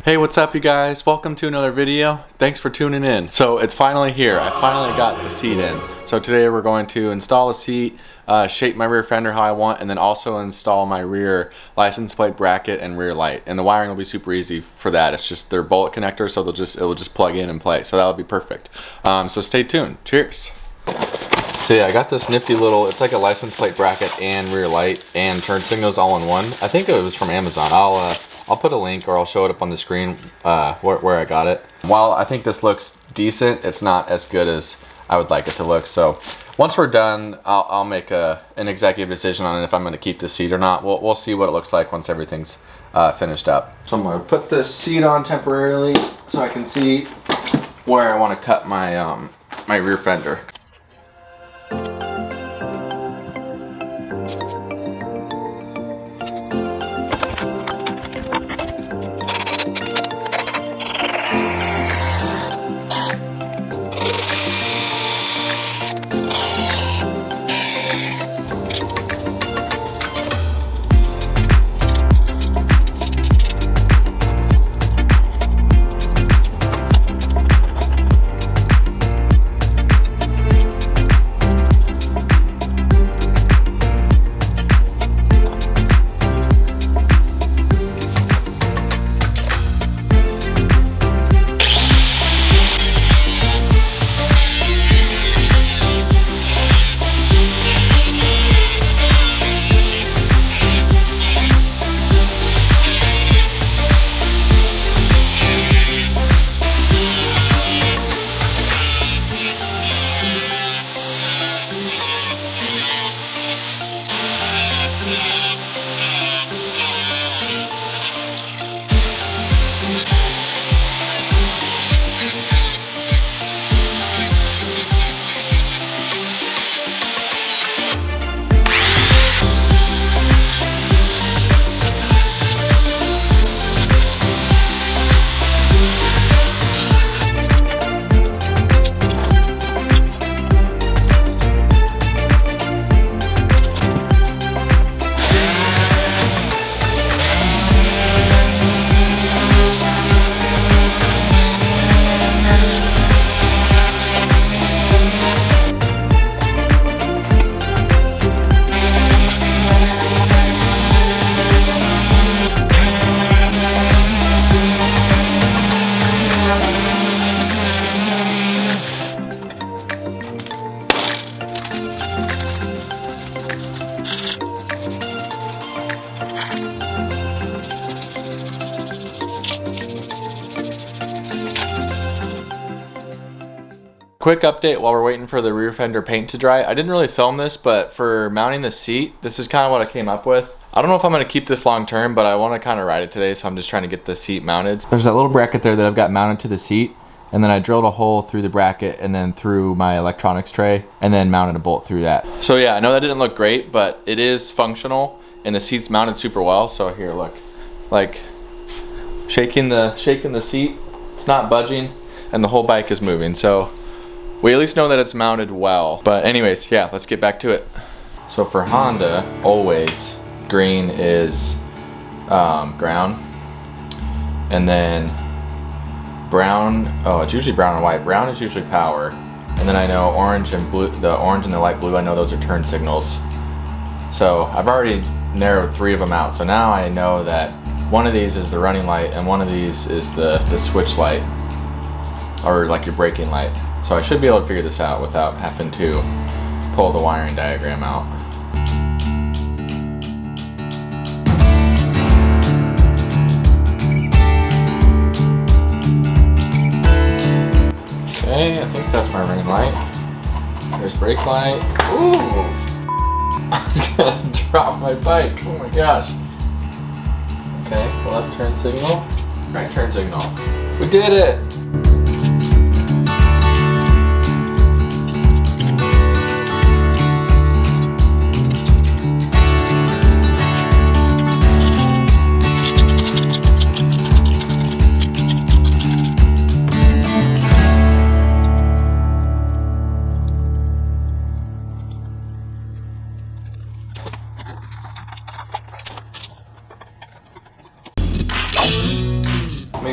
Hey, what's up you guys? Welcome to another video. Thanks for tuning in. So it's finally here. I finally got the seat in. So today we're going to install a seat, shape my rear fender how I want, and then also install my rear license plate bracket and rear light. And the wiring will be super easy for that. It's just they're bullet connectors, so it'll just plug in and play. So that'll be perfect. So stay tuned. Cheers. So yeah, I got this nifty little, it's like a license plate bracket and rear light and turn signals all in one. I think it was from Amazon. I'll put a link or I'll show it up on the screen where I got it. While I think this looks decent, it's not as good as I would like it to look. So once we're done, I'll make an executive decision on if I'm gonna keep this seat or not. We'll see what it looks like once everything's finished up. So I'm gonna put this seat on temporarily so I can see where I wanna cut my, my rear fender. Quick update while we're waiting for the rear fender paint to dry. I didn't really film this, but for mounting the seat, this is kind of what I came up with. I don't know if I'm going to keep this long term, but I want to kind of ride it today, so I'm just trying to get the seat mounted. There's that little bracket there that I've got mounted to the seat, and then I drilled a hole through the bracket and then through my electronics tray, and then mounted a bolt through that. So yeah, I know that didn't look great, but it is functional, and the seat's mounted super well. So here, look, like shaking the seat, it's not budging, and the whole bike is moving. So we at least know that it's mounted well. But anyways, yeah, let's get back to it. So for Honda, always green is ground, and then brown, oh, it's usually brown and white. Brown is usually power, and then I know orange and blue, the orange and the light blue, I know those are turn signals. So I've already narrowed 3 of them out. So now I know that one of these is the running light and one of these is the switch light, or like your braking light. So I should be able to figure this out without having to pull the wiring diagram out. Okay, I think that's my running light. There's brake light. Ooh! I'm gonna drop my bike. Oh my gosh. Okay, left turn signal, right turn signal. We did it!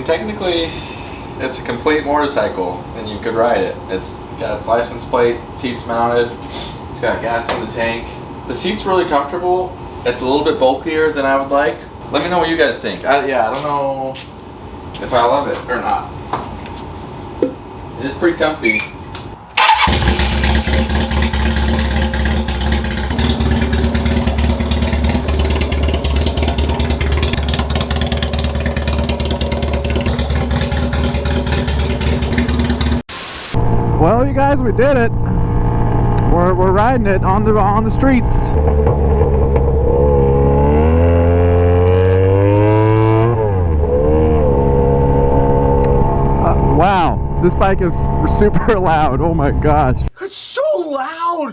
mean, technically, it's a complete motorcycle, and you could ride it. It's got its license plate, seats mounted, it's got gas in the tank. The seat's really comfortable. It's a little bit bulkier than I would like. Let me know what you guys think. Yeah, I don't know if I love it or not. It is pretty comfy. Well, you guys, we did it. We're riding it on the streets. Wow, this bike is super loud. Oh my gosh. It's so loud.